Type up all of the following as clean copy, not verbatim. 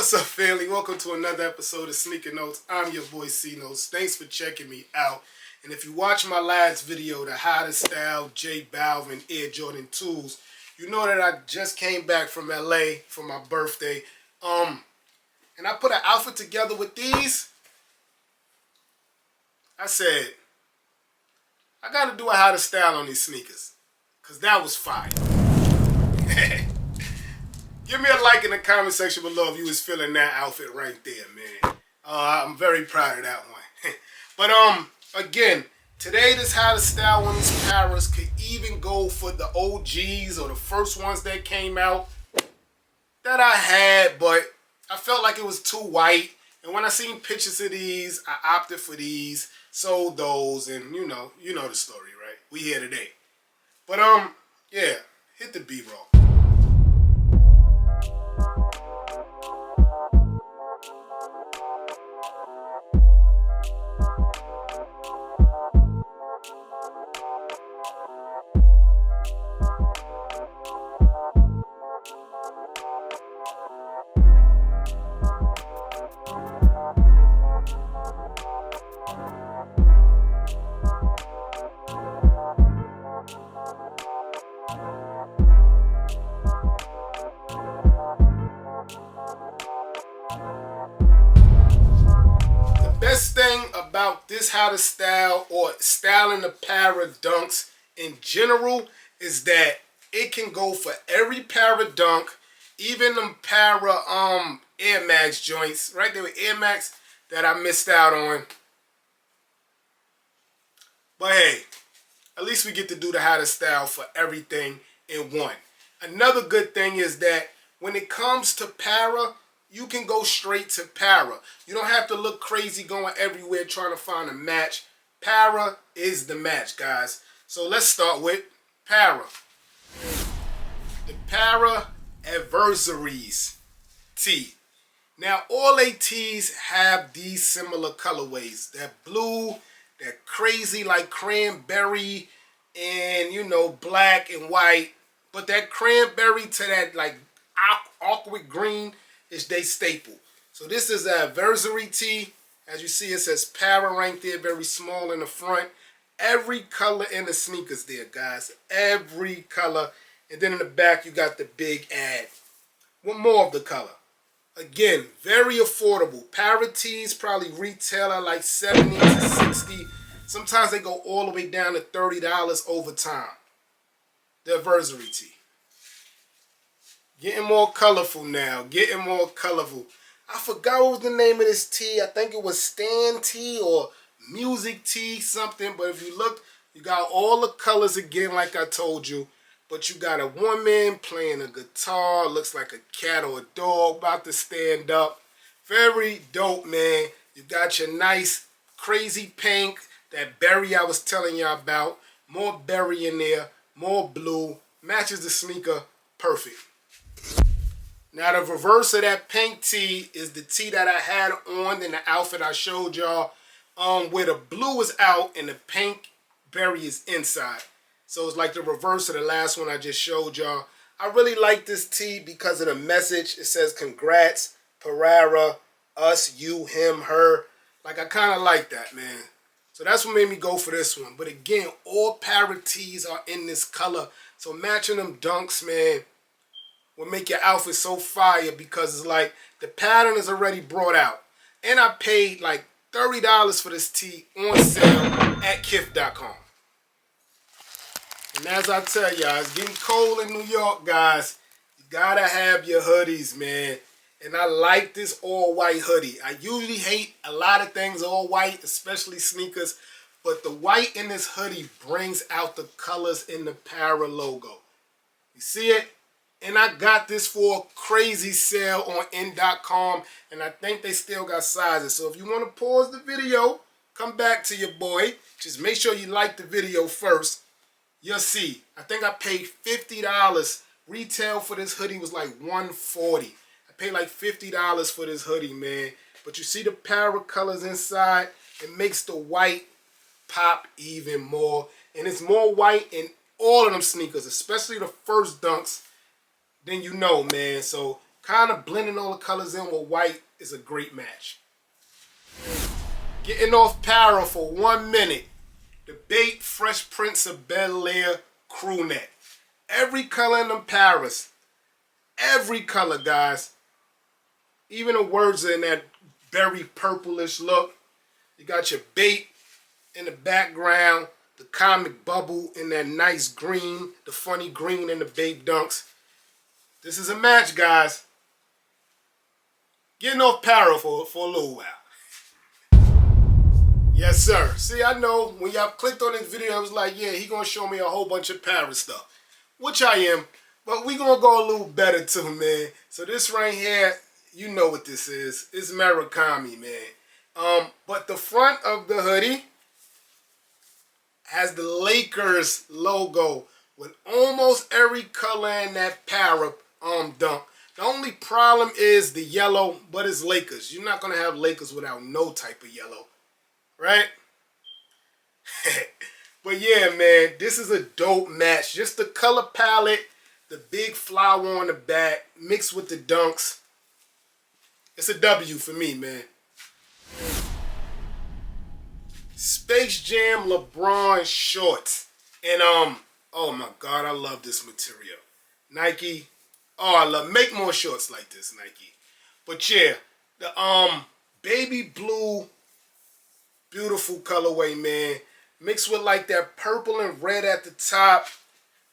What's up, family? Welcome to another episode of Sneaker Notes. I'm your boy C Notes. Thanks for checking me out. And if you watch my last video, the hottest style J Balvin Air Jordan 2s, you know that I just came back from LA for my birthday. And I put an outfit together with these. I said, I gotta do a hottest style on these sneakers, cause that was fire. Give me a like in the comment section below if you was feeling that outfit right there, man. I'm very proud of that one. But again, today this hottest style on these Parras could even go for the OGs or the first ones that came out that I had, but I felt like it was too white. And when I seen pictures of these, I opted for these, sold those, and you know the story, right? We here today. But yeah, hit the B-roll. Best thing about this hottest style or styling the Parra dunks in general is that it can go for every Parra dunk, even them Parra Air Max joints, right there with Air Max that I missed out on. But hey, at least we get to do the hottest style for everything in one. Another good thing is that when it comes to Parra, you can go straight to Parra. You don't have to look crazy going everywhere trying to find a match. Parra is the match, guys. So let's start with Parra. The Paraversaries tee. Now, all they tees have these similar colorways. That blue, that crazy like cranberry, and black and white. But that cranberry to that like awkward green is they staple. So this is a Paraversary tee. As you see, it says Parra right there, very small in the front. Every color in the sneakers there, guys. Every color. And then in the back, you got the big ad. One more of the color. Again, very affordable. Parra tees probably retail at like $70 to $60. Sometimes they go all the way down to $30 over time. The Paraversary tee. Getting more colorful now. Getting more colorful. I forgot what was the name of this tee. I think it was Stand Tee or Music Tee something. But if you look, you got all the colors again like I told you. But you got a woman playing a guitar. Looks like a cat or a dog about to stand up. Very dope, man. You got your nice crazy pink. That berry I was telling you about. More berry in there. More blue. Matches the sneaker perfect. Now the reverse of that pink tee is the tee that I had on in the outfit I showed y'all, where the blue is out and the pink berry is inside. So it's like the reverse of the last one I just showed y'all. I really like this tee because of the message. It says congrats, Parra, us, you, him, her. Like I kind of like that, man. So that's what made me go for this one. But again, all Parra tees are in this color. So matching them dunks, man, will make your outfit so fire because it's like the pattern is already brought out. And I paid like $30 for this tee on sale at kith.com. And as I tell y'all, it's getting cold in New York, guys. You gotta have your hoodies, man. And I like this all-white hoodie. I usually hate a lot of things all white, especially sneakers. But the white in this hoodie brings out the colors in the Parra logo. You see it? And I got this for a crazy sale on n.com. And I think they still got sizes. So if you want to pause the video, come back to your boy. Just make sure you like the video first. You'll see. I think I paid $50. Retail for this hoodie was like $140. I paid like $50 for this hoodie, man. But you see the Parra colors inside. It makes the white pop even more. And it's more white in all of them sneakers, especially the first dunks. Then you know, man. So kind of blending all the colors in with white is a great match. Getting off Parra for 1 minute. The Bait Fresh Prince of Bel-Air crew neck. Every color in them Parras. Every color, guys. Even the words are in that berry purplish look. You got your bait in the background. The comic bubble in that nice green. The funny green in the bait dunks. This is a match, guys. Getting off Parra for a little while. Yes, sir. See, I know when y'all clicked on this video, I was like, yeah, he gonna show me a whole bunch of Parra stuff. Which I am. But we gonna go a little better too, man. So this right here, you know what this is. It's Murakami, man. But the front of the hoodie has the Lakers logo with almost every color in that Parra dunk. The only problem is the yellow, but it's Lakers. You're not gonna have Lakers without no type of yellow. Right? But yeah, man, this is a dope match. Just the color palette, the big flower on the back, mixed with the dunks. It's a W for me, man. Space Jam LeBron shorts. And oh my God, I love this material. Nike. Oh, I love, make more shorts like this, Nike. But yeah, the baby blue, beautiful colorway, man. Mixed with like that purple and red at the top.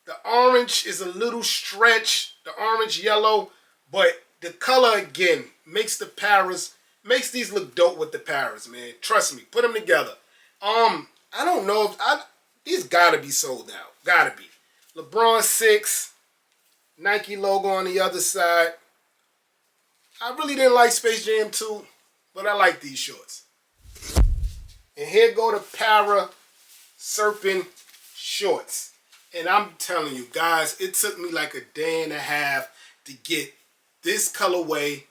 The orange is a little stretch. The orange yellow. But the color again makes the Parras, makes these look dope with the Parras, man. Trust me, put them together. I don't know if these gotta be sold out. Gotta be. LeBron 6, Nike logo on the other side. I really didn't like Space Jam 2, but I like these shorts. And here go the Parra Serpent shorts. And I'm telling you guys, it took me like a day and a half to get this colorway,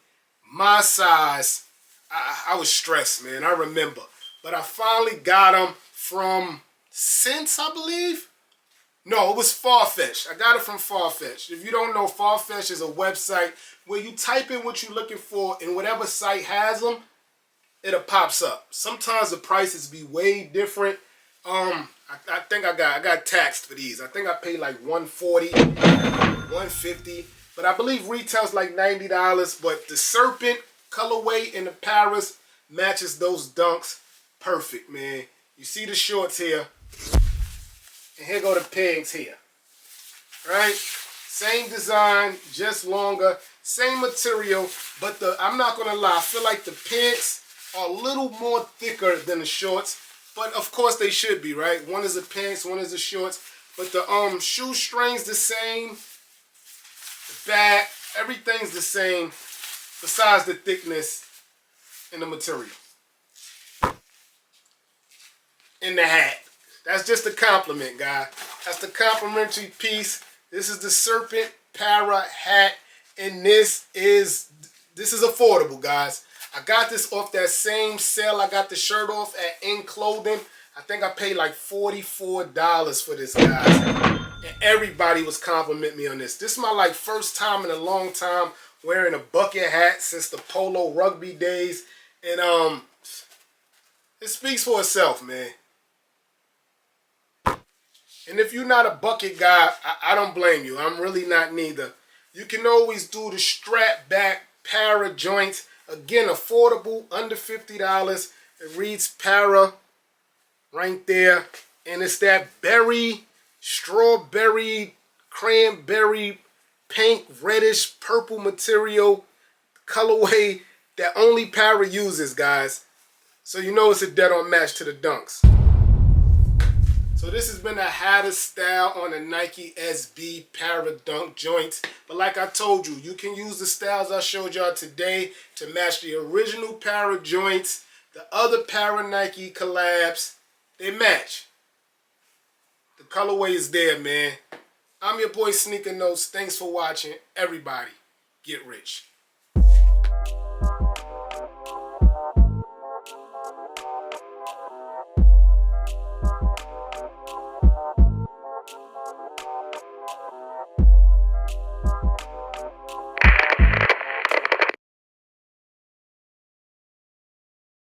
my size. I was stressed, man. I remember. But I finally got them from Sense, I believe. No, it was Farfetch. I got it from Farfetch. If you don't know, Farfetch is a website where you type in what you're looking for and whatever site has them, it pops up. Sometimes the prices be way different. I think I got taxed for these. I think I paid like $140, $150. But I believe retail's like $90. But the Serpent colorway in the Parras matches those dunks perfect, man. You see the shorts here. And here go the pegs here. Right? Same design, just longer. Same material. But I'm not going to lie. I feel like the pants are a little more thicker than the shorts. But of course they should be, right? One is the pants, one is the shorts. But the shoestrings the same. The back, everything's the same. Besides the thickness and the material. And the hat. That's just a compliment, guy. That's the complimentary piece. This is the Serpent Parra hat. And this is affordable, guys. I got this off that same sale I got the shirt off at In Clothing. I think I paid like $44 for this, guys. And everybody was complimenting me on this. This is my like first time in a long time wearing a bucket hat since the polo rugby days. And it speaks for itself, man. And if you're not a bucket guy, I don't blame you. I'm really not neither. You can always do the Strapback Parra joints. Again, affordable, under $50. It reads Parra right there. And it's that berry, strawberry, cranberry, pink, reddish, purple material colorway that only Parra uses, guys. So you know it's a dead-on match to the dunks. So this has been the hottest style on the Nike SB Parra Dunk joints. But like I told you, you can use the styles I showed y'all today to match the original Parra joints, the other Parra Nike collabs. They match. The colorway is there, man. I'm your boy Sneaker Notes. Thanks for watching. Everybody, get rich.